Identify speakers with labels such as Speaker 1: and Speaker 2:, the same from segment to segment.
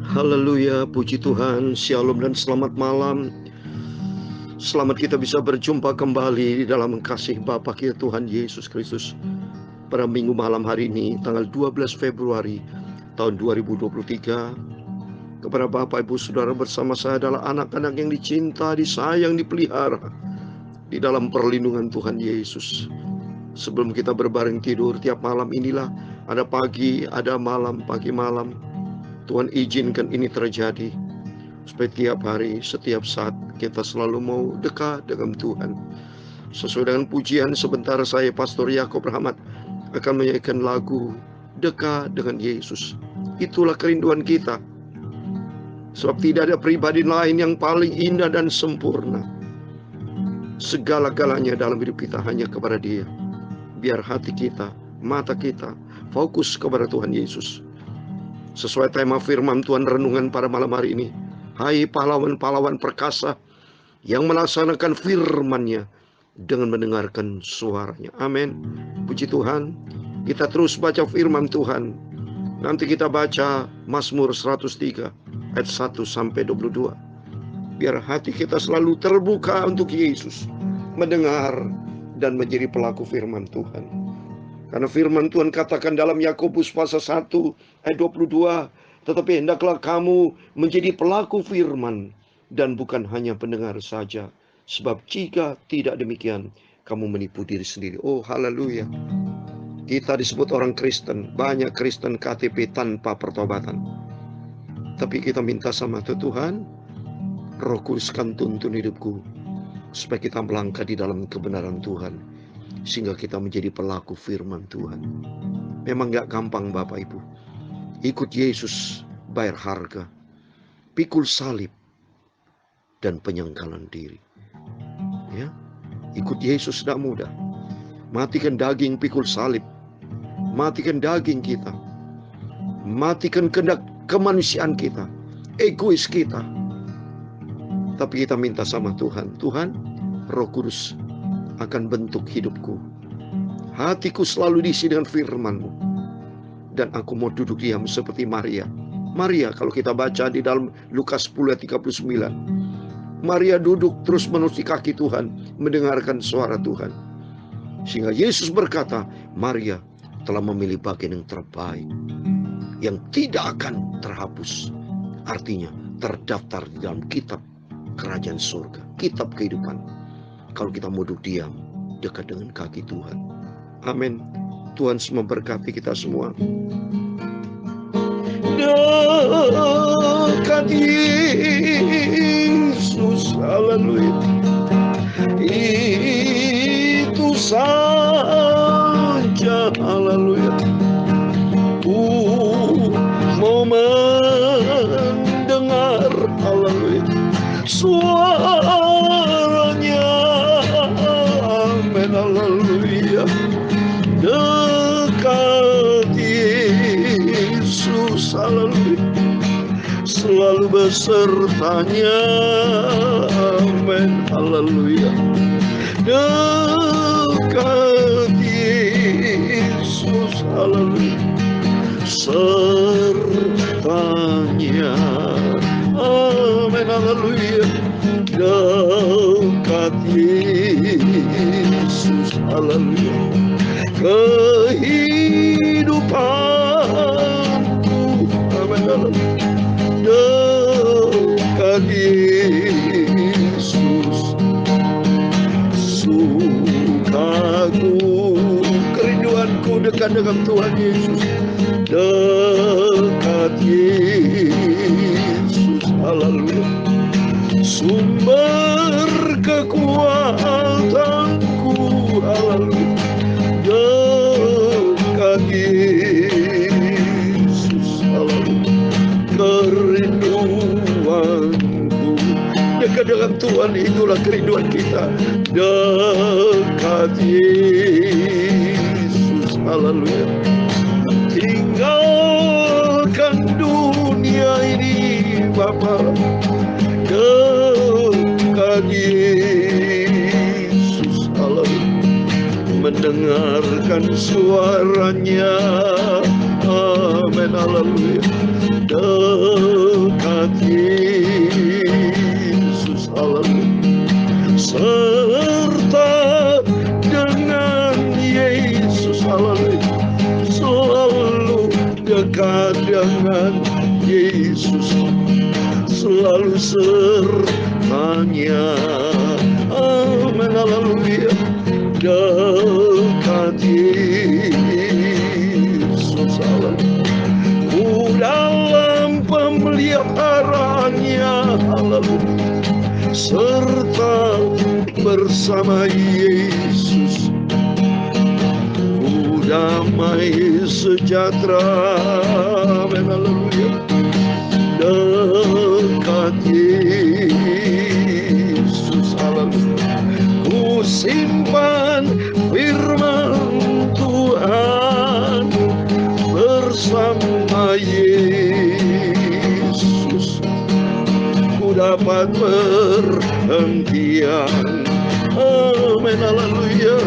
Speaker 1: Haleluya, puji Tuhan, shalom dan selamat malam. Selamat kita bisa berjumpa kembali di dalam kasih Bapa kita Tuhan Yesus Kristus pada minggu malam hari ini, tanggal 12 Februari tahun 2023. Kepada Bapak Ibu Saudara bersama saya adalah anak-anak yang dicinta, disayang, dipelihara di dalam perlindungan Tuhan Yesus. Sebelum kita berbaring tidur tiap malam inilah, ada pagi, ada malam, pagi malam. Tuhan izinkan ini terjadi supaya tiap hari, setiap saat kita selalu mau dekat dengan Tuhan. Sesuai dengan pujian, sebentar saya Pastor Yakob Rahmat akan menyanyikan lagu Dekat dengan Yesus. Itulah kerinduan kita, sebab tidak ada pribadi lain yang paling indah dan sempurna. Segala-galanya dalam hidup kita hanya kepada Dia. Biar hati kita, mata kita fokus kepada Tuhan Yesus. Sesuai tema firman Tuhan renungan pada malam hari ini, hai pahlawan-pahlawan perkasa yang melaksanakan firman-Nya dengan mendengarkan suaranya. Amin. Puji Tuhan. Kita terus baca firman Tuhan. Nanti kita baca Mazmur 103 ayat 1 sampai 22. Biar hati kita selalu terbuka untuk Yesus, mendengar dan menjadi pelaku firman Tuhan. Karena firman Tuhan katakan dalam Yakobus pasal 1 ayat 22, tetapi hendaklah kamu menjadi pelaku firman dan bukan hanya pendengar saja. Sebab jika tidak demikian, kamu menipu diri sendiri. Oh, haleluya. Kita disebut orang Kristen, banyak Kristen KTP tanpa pertobatan. Tapi kita minta sama Tuhan, Roh Kudus kan tuntun hidupku supaya kita melangkah di dalam kebenaran Tuhan, sehingga kita menjadi pelaku firman Tuhan. Memang gak gampang Bapak Ibu. Ikut Yesus, bayar harga, pikul salib, dan penyangkalan diri. Ya, ikut Yesus tidak mudah. Matikan daging, pikul salib. Matikan daging kita. Matikan kehendak kemanusiaan kita, egois kita. Tapi kita minta sama Tuhan, Tuhan, Roh Kudus akan bentuk hidupku. Hatiku selalu diisi dengan firman-Mu. Dan aku mau duduk diam seperti Maria. Maria kalau kita baca di dalam Lukas 10 ayat 39. Maria duduk terus menerus di kaki Tuhan, mendengarkan suara Tuhan. Sehingga Yesus berkata, Maria telah memilih bagian yang terbaik, yang tidak akan terhapus. Artinya terdaftar di dalam kitab kerajaan surga, kitab kehidupan. Kalau kita mau duduk diam dekat dengan kaki Tuhan. Amin. Tuhan memberkati kita semua. Dekat Yesus, haleluya. Itu saja, haleluya. Mau mendengar, haleluya, suaranya. Amin, haleluya. Dekat Yesus, haleluya, selalu besertanya. Amin, haleluya. Dekat Yesus, haleluya, sertanya. Amin, haleluya. Dekat Yesus, haleluya, kehidupanku. Amin, haleluya. Dekat Yesus, sukaku, kerinduanku dekat dengan Tuhan Yesus. Dekat Yesus, haleluya, sumber kekuatanku, haleluya. Dekat Yesus, haleluya, kerinduanku dekat dengan Tuhan. Itulah kerinduan kita. Dekat Yesus, haleluya. Tinggalkan dunia ini Bapa, dekat Yesus, haleluya, mendengarkan suaranya. Amin, haleluya. dekat dengan Yesus, selalu sertanya. Amin, haleluya. Dekat Yesus, haleluya. Dalam pemeliharaannya, haleluya, serta bersama Yesus, damai sejahtera. Amin, haleluya. Dekat Yesus, haleluya. Ku simpan firman Tuhan bersama Yesus, ku dapat perhentian. Amin, haleluya.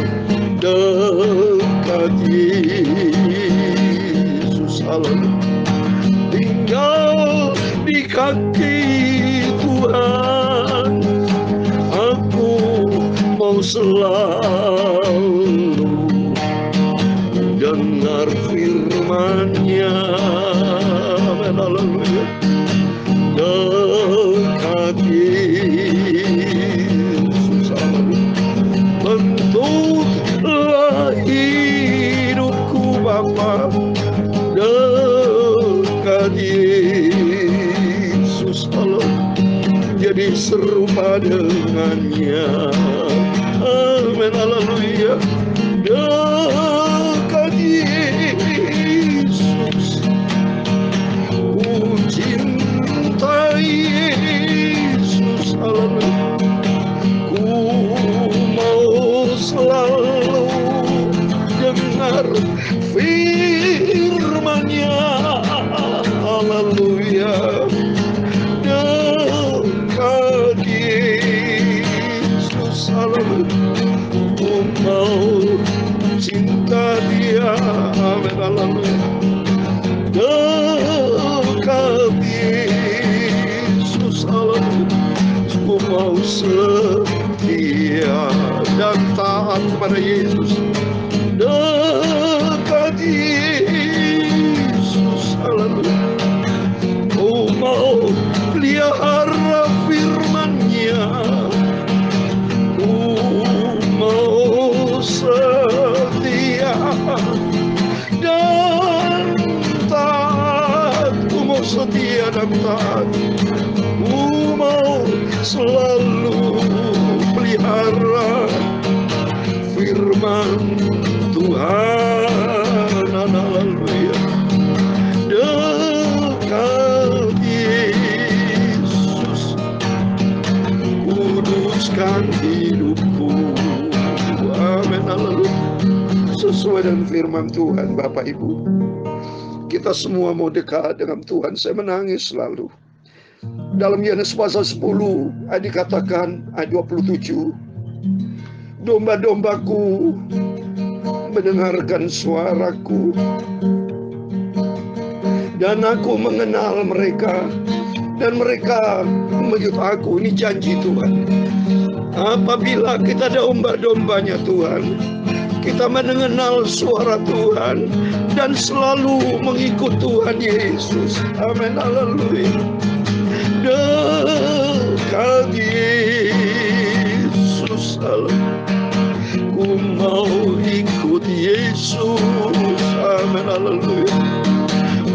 Speaker 1: Dekat Yesus, haleluya. Tinggal di kaki Tuhan, aku mau selalu dengar firman-Nya. Amin, haleluya. Dekat Yesus, haleluya. Bentuklah hidupku Bapa, dekat Yesus, haleluya. Jadi serupa dengannya. Amin, haleluya. Dekat Yesus, ku cinta Yesus, haleluya. Ku mau selalu dengar firman-Nya, haleluya. Dekat Yesus, haleluya. Ku mau cinta Dia, amin, haleluya. Dekat Yesus, haleluya. Ku mau setia dan taat kepada Yesus. Dekat Yesus, haleluya. Ku mau pelihara firman-Nya, ku mau setia dan taat. Ku mau setia dan taat. Ku mau selalu pelihara firman Tuhan, haleluya. Dekat Yesus, kuduskan hidupku. Amin, haleluya. Sesuai dengan firman Tuhan, Bapak Ibu, kita semua mau dekat dengan Tuhan. Saya menangis selalu. Dalam Yohanes pasal 10 ayat dikatakan, ayat 27, domba-dombaku mendengarkan suaraku, dan aku mengenal mereka, dan mereka mengikut aku. Ini janji Tuhan. Apabila kita domba-dombanya Tuhan, kita mengenal suara Tuhan dan selalu mengikut Tuhan Yesus. Amin, haleluya. Dekat Yesus, haleluya. Ku mau ikut Yesus. Amin, haleluya.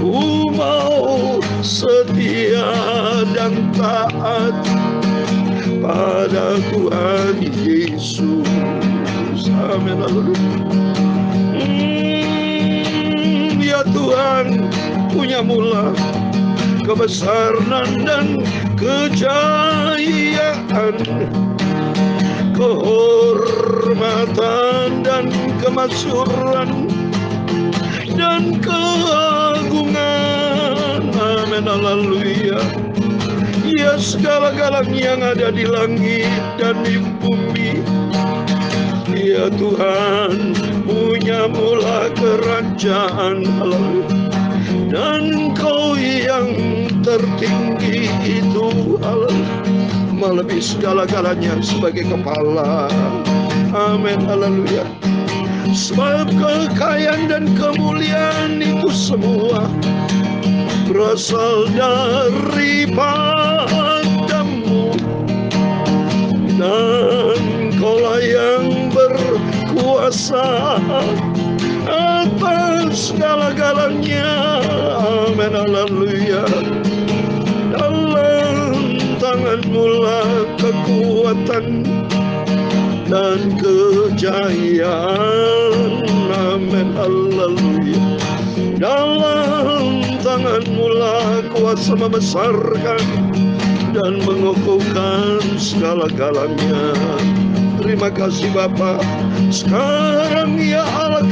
Speaker 1: Ku mau setia dan taat pada Tuhan Yesus. Amin, haleluya. Ya Tuhan punya mula kebesaran dan kejayaan, kehormatan dan kemasyhuran dan keagungan. Amin, haleluya. Ya segala-galanya yang ada di langit dan di bumi, ya Tuhan punya mula kerajaan, haleluya. Dan Kau yang tertinggi itu, haleluya, melebihi segala-galanya sebagai kepala. Amin, haleluya. Sebab kekayaan dan kemuliaan itu semua berasal daripadamu, dan Kaulah yang berkuasa atas segala-galanya. Amin, haleluya. Dalam tangan-Mu lah kekuatan dan kejayaan. Amin, haleluya. Dalam tangan-Mu lah kuasa membesarkan dan mengukuhkan segala-galanya. Terima kasih Bapa. Sekarang ya Allah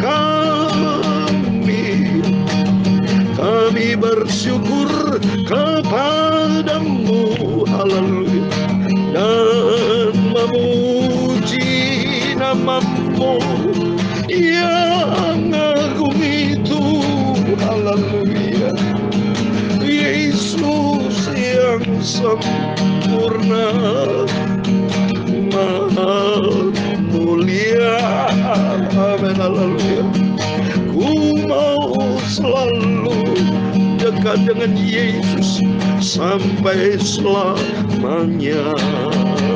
Speaker 1: kami bersyukur kepadamu, haleluya, dan memuji nama-Mu yang agung itu, haleluya. Yesus yang sempurna, maha mulia, amin, haleluya. Ku mau selalu dekat dengan Yesus sampai selamanya,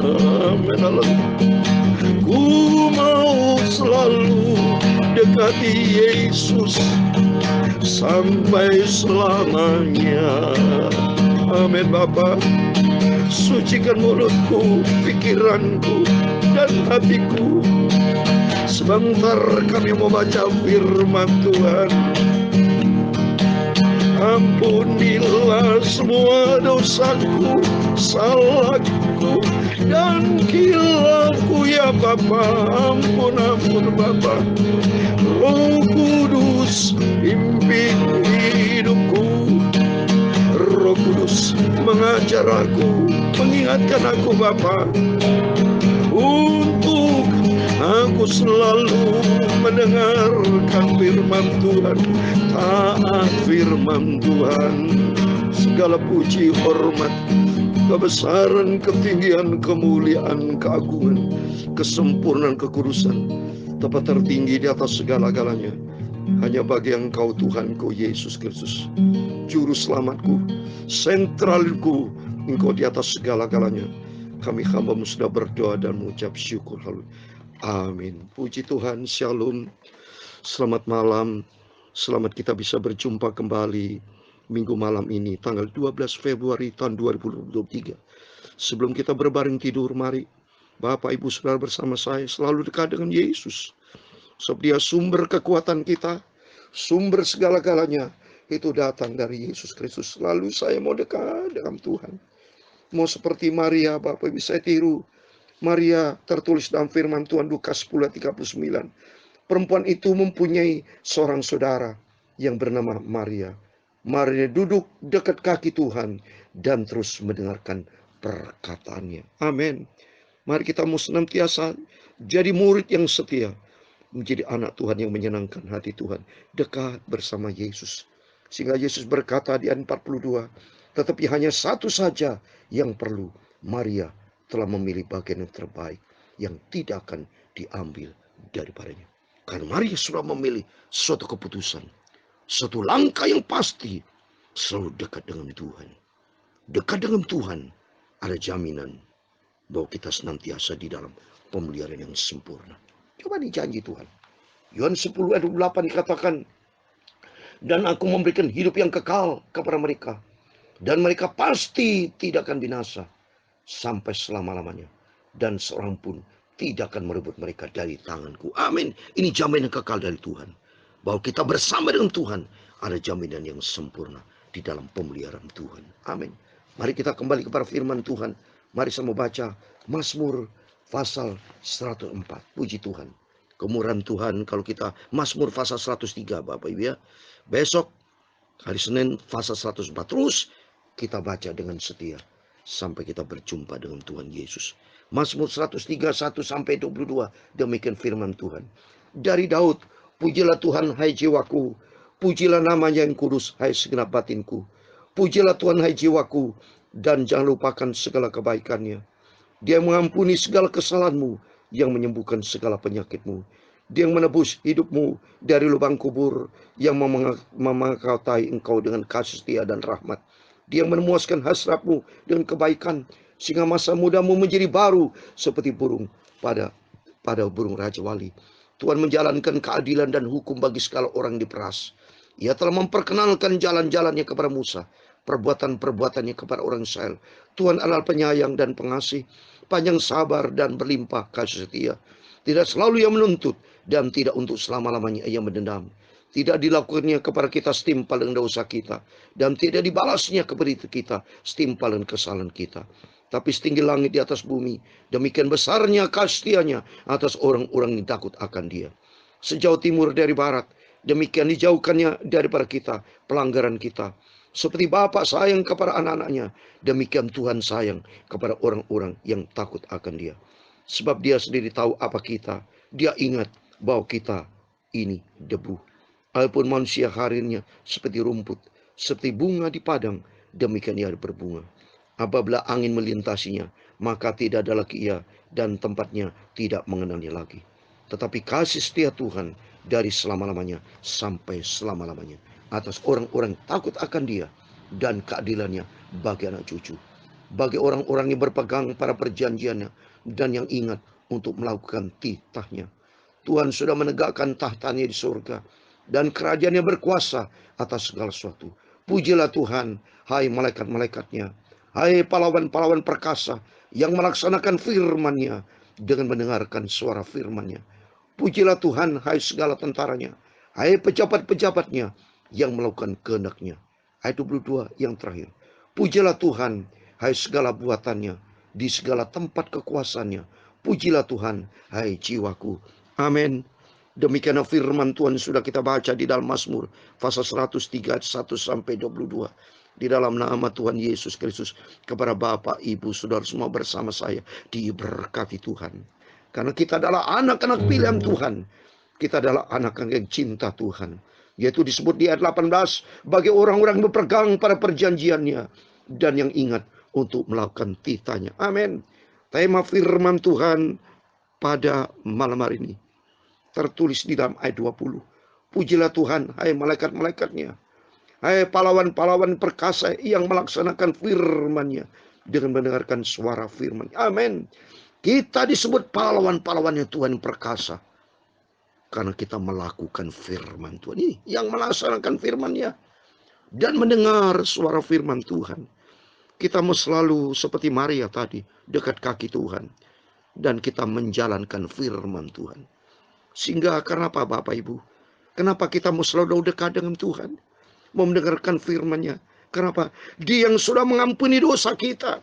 Speaker 1: amin, haleluya. Ku mau selalu dekati Yesus sampai selamanya, amin. Bapa, sucikan mulutku, pikiranku, dan hatiku. Sebentar kami mau baca firman Tuhan. Ampunilah semua dosaku, salahku, dan kilafku ya Bapa. Ampun, ampun Bapa. Roh Kudus pimpin hidupku. Roh Kudus mengajar aku, mengingatkan aku Bapa, untuk aku selalu mendengarkan firman Tuhan, taat firman Tuhan. Segala puji, hormat, kebesaran, ketinggian, kemuliaan, keagungan, kesempurnaan, kekudusan, tempat tertinggi di atas segala-galanya hanya bagi Engkau Tuhanku Yesus Kristus, Juru Selamatku, sentralku. Engkau di atas segala-galanya. Kami hamba-Mu sudah berdoa dan mengucap syukur. Haleluya. Amin. Puji Tuhan. Shalom. Selamat malam. Selamat kita bisa berjumpa kembali minggu malam ini, tanggal 12 Februari tahun 2023. Sebelum kita berbaring tidur, mari Bapak Ibu Saudara bersama saya selalu dekat dengan Yesus. Sebab Dia sumber kekuatan kita, sumber segala-galanya itu datang dari Yesus Kristus. Lalu saya mau dekat dengan Tuhan. Mau seperti Maria, Bapak Ibu saya tiru. Maria tertulis dalam firman Tuhan Lukas 10:39. Perempuan itu mempunyai seorang saudara yang bernama Maria. Maria duduk dekat kaki Tuhan dan terus mendengarkan perkataannya. Amin. Mari kita mau senantiasa jadi murid yang setia, menjadi anak Tuhan yang menyenangkan hati Tuhan, dekat bersama Yesus. Sehingga Yesus berkata di ayat 42, tetapi hanya satu saja yang perlu. Maria telah memilih bagian yang terbaik yang tidak akan diambil daripadanya. Karena Maria sudah memilih suatu keputusan, suatu langkah yang pasti, selalu dekat dengan Tuhan. Dekat dengan Tuhan ada jaminan bahwa kita senantiasa di dalam pemeliharaan yang sempurna. Coba dijanji Tuhan. Yohanes 10 ayat 28 dikatakan, dan aku memberikan hidup yang kekal kepada mereka, dan mereka pasti tidak akan binasa sampai selama-lamanya, dan seorang pun tidak akan merebut mereka dari tanganku. Amin. Ini jaminan kekal dari Tuhan, bahwa kita bersama dengan Tuhan ada jaminan yang sempurna di dalam pemeliharaan Tuhan. Amin. Mari kita kembali kepada firman Tuhan. Mari saya mau baca Mazmur pasal 104. Puji Tuhan. Kemurahan Tuhan kalau kita Mazmur pasal 103 Bapak Ibu ya. Besok hari Senin pasal 104. Terus kita baca dengan setia sampai kita berjumpa dengan Tuhan Yesus. Mazmur 103 1 sampai 22. Demikian firman Tuhan. Dari Daud, pujilah Tuhan hai jiwaku, pujilah namanya yang kudus hai segenap batinku. Pujilah Tuhan hai jiwaku, dan jangan lupakan segala kebaikannya. Dia mengampuni segala kesalahanmu, yang menyembuhkan segala penyakitmu. Dia yang menebus hidupmu dari lubang kubur, yang memengkatai engkau dengan kasih setia dan rahmat. Dia yang memuaskan hasratmu dengan kebaikan, sehingga masa mudamu menjadi baru seperti burung pada burung Raja Wali. Tuhan menjalankan keadilan dan hukum bagi segala orang diperas. Ia telah memperkenalkan jalan-jalannya kepada Musa, perbuatan-perbuatannya kepada orang Israel. Tuhan adalah penyayang dan pengasih, panjang sabar dan berlimpah kasih setia. Tidak selalu ia menuntut, dan tidak untuk selama-lamanya ia mendendam. Tidak dilakukannya kepada kita setimpal dengan dosa kita, dan tidak dibalasnya kepada kita setimpal dengan kesalahan kita. Tapi setinggi langit di atas bumi, demikian besarnya kasih-Nya atas orang-orang yang takut akan Dia. Sejauh timur dari barat, demikian dijauhkannya daripada kita pelanggaran kita. Seperti Bapa sayang kepada anak-anaknya, demikian Tuhan sayang kepada orang-orang yang takut akan Dia. Sebab Dia sendiri tahu apa kita. Dia ingat bahwa kita ini debu. Walaupun manusia harinya seperti rumput, seperti bunga di padang, demikian ia berbunga. Apabila angin melintasinya, maka tidak ada lagi ia, dan tempatnya tidak mengenalnya lagi. Tetapi kasih setia Tuhan dari selama-lamanya sampai selama-lamanya atas orang-orang takut akan Dia, dan keadilannya bagi anak cucu, bagi orang-orang yang berpegang pada perjanjiannya dan yang ingat untuk melakukan titahnya. Tuhan sudah menegakkan tahtanya di surga, dan kerajaannya berkuasa atas segala sesuatu. Pujilah Tuhan, hai malaikat-malaikatnya, hai pahlawan-pahlawan perkasa yang melaksanakan firman-Nya dengan mendengarkan suara firman-Nya. Pujilah Tuhan, hai segala tentaranya, hai pejabat-pejabatnya yang melakukan kehendak-Nya. Ayat 22 yang terakhir. Pujilah Tuhan, hai segala buatannya, di segala tempat kekuasaannya. Pujilah Tuhan, hai jiwaku. Amin. Demikian firman Tuhan sudah kita baca di dalam Mazmur pasal 103 ayat 1 sampai 22. Di dalam nama Tuhan Yesus Kristus, kepada Bapak, Ibu, Saudara semua bersama saya diberkati Tuhan. Karena kita adalah anak-anak pilihan Tuhan. Kita adalah anak-anak yang cinta Tuhan. Yaitu disebut di ayat 18, bagi orang-orang yang berpegang pada perjanjiannya dan yang ingat untuk melakukan titahnya. Amin. Tema firman Tuhan pada malam hari ini tertulis di dalam ayat 20. Pujilah Tuhan, hai malaikat-malaikatnya, hai pahlawan-pahlawan perkasa yang melaksanakan firman-Nya dengan mendengarkan suara firman. Amin. Kita disebut pahlawan-pahlawannya Tuhan perkasa karena kita melakukan firman Tuhan ini, yang melaksanakan firman-Nya dan mendengar suara firman Tuhan. Kita mau selalu seperti Maria tadi, dekat kaki Tuhan, dan kita menjalankan firman Tuhan. Sehingga karena apa Bapak Ibu? Kenapa kita mau selalu dekat dengan Tuhan? Mau mendengarkan firman-Nya. Kenapa? Dia yang sudah mengampuni dosa kita.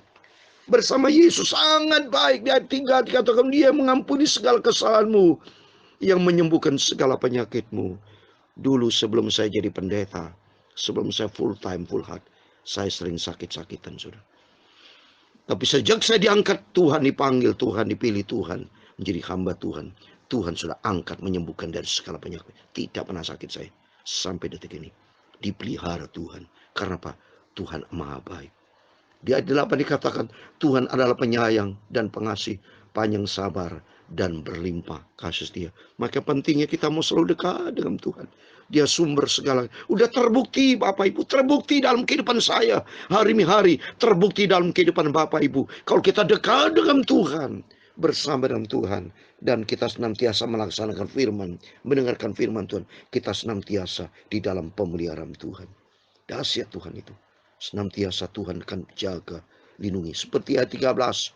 Speaker 1: Bersama Yesus sangat baik. Di ayat 3 dikatakan Dia mengampuni segala kesalahanmu, yang menyembuhkan segala penyakitmu. Dulu sebelum saya jadi pendeta, sebelum saya full time, full heart, saya sering sakit-sakitan, saudara. Tapi sejak saya diangkat Tuhan, dipanggil Tuhan, dipilih Tuhan, menjadi hamba Tuhan, Tuhan sudah angkat menyembuhkan dari segala penyakit. Tidak pernah sakit saya sampai detik ini. Dipelihara Tuhan. Karena apa? Tuhan maha baik. Di ayat 8 dikatakan Tuhan adalah penyayang dan pengasih, panjang sabar dan berlimpah kasih setia. Maka pentingnya kita mau selalu dekat dengan Tuhan. Dia sumber segala. Udah terbukti Bapak Ibu, terbukti dalam kehidupan saya hari-hari, terbukti dalam kehidupan Bapak Ibu. Kalau kita dekat dengan Tuhan, bersama dengan Tuhan, dan kita senantiasa melaksanakan firman, mendengarkan firman Tuhan, kita senantiasa di dalam pemeliharaan Tuhan. Dahsyat Tuhan itu. Senantiasa Tuhan akan jaga, lindungi. Seperti ayat 13,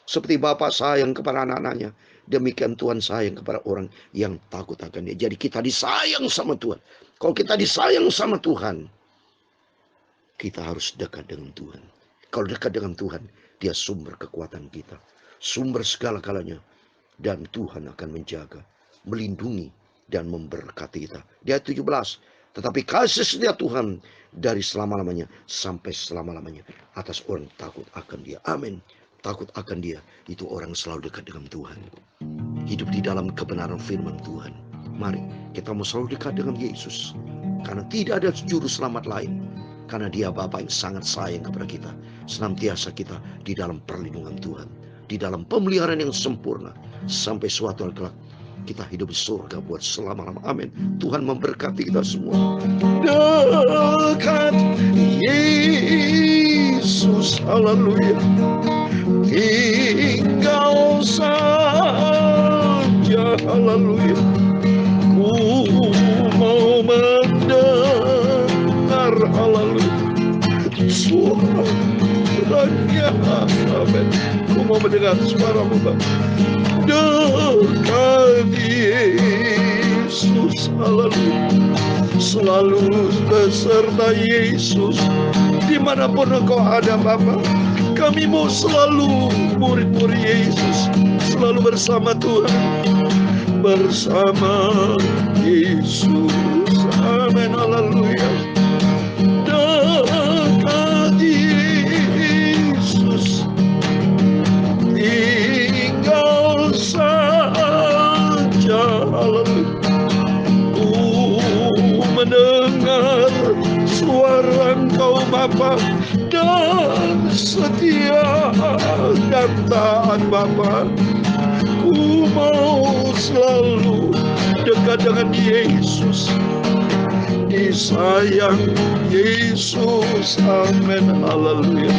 Speaker 1: seperti Bapa sayang kepada anak-anaknya, demikian Tuhan sayang kepada orang yang takut akan Dia. Jadi kita disayang sama Tuhan. Kalau kita disayang sama Tuhan, kita harus dekat dengan Tuhan. Kalau dekat dengan Tuhan, Dia sumber kekuatan kita, sumber segala-galanya. Dan Tuhan akan menjaga, melindungi, dan memberkati kita. Di ayat 17, tetapi kasih setia Tuhan dari selama-lamanya sampai selama-lamanya atas orang takut akan Dia. Amin. Takut akan Dia itu orang selalu dekat dengan Tuhan. Hidup di dalam kebenaran firman Tuhan. Mari kita mau selalu dekat dengan Yesus. Karena tidak ada juru selamat lain. Karena Dia Bapa yang sangat sayang kepada kita. Senantiasa kita di dalam perlindungan Tuhan, di dalam pemeliharaan yang sempurna, sampai suatu hari kelak kita hidup di surga buat selama-lama. Amin. Tuhan memberkati kita semua. Dekat Yesus, haleluya. Tinggal saja, haleluya. Ku mau mendengar, haleluya, suaranya. Amin. Ku mau mendengar suaramu, Bapa. Dekat Yesus, haleluya. Selalu beserta Yesus dimanapun engkau ada, Bapa. Kami mau selalu murid-murid Yesus, selalu bersama Tuhan, bersama Yesus. Amin, haleluya. Dekat Yesus, tinggal saja, haleluya. Mendengar suara Engkau, Bapa, dan setia dan taat, Bapa. Ku mau selalu dekat dengan Yesus, disayang Yesus. Amin, haleluya.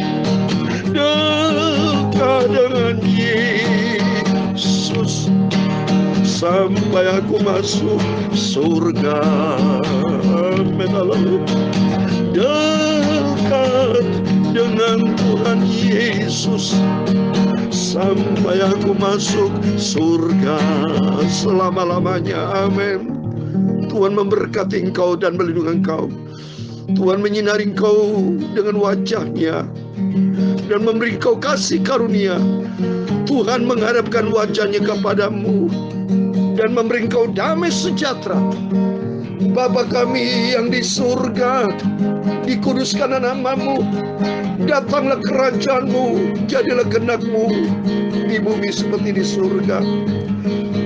Speaker 1: Dekat dengan Yesus sampai aku masuk surga. Amin, haleluya. Dekat dengan Tuhan Yesus sampai aku masuk surga selama-lamanya. Amin. Tuhan memberkati engkau dan melindungi engkau. Tuhan menyinari engkau dengan wajah-Nya dan memberi engkau kasih karunia. Tuhan menghadapkan wajah-Nya kepadamu dan memberi engkau damai sejahtera. Bapa kami yang di surga, dikuduskanlah nama-Mu, datanglah kerajaan-Mu, jadilah kehendak-Mu di bumi seperti di surga.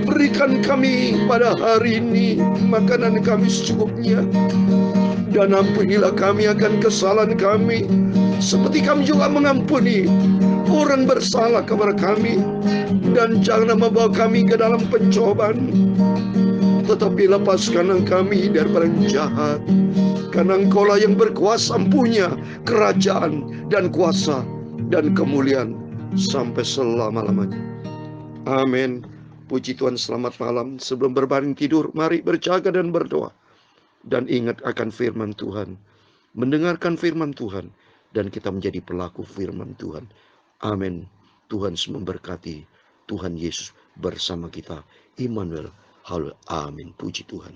Speaker 1: Berikan kami pada hari ini makanan kami secukupnya, dan ampunilah kami akan kesalahan kami, seperti kami juga mengampuni orang bersalah kepada kami. Dan janganlah membawa kami ke dalam pencobaan, tetapi lepaskanlah kami daripada yang jahat. Karena Engkaulah yang berkuasa, punya kerajaan dan kuasa dan kemuliaan sampai selama-lamanya. Amin. Puji Tuhan, selamat malam. Sebelum berbaring tidur, mari berjaga dan berdoa. Dan ingat akan firman Tuhan. Mendengarkan firman Tuhan. Dan kita menjadi pelaku firman Tuhan. Amin. Tuhan memberkati. Tuhan Yesus bersama kita. Immanuel. Haleluya. Amin. Puji Tuhan.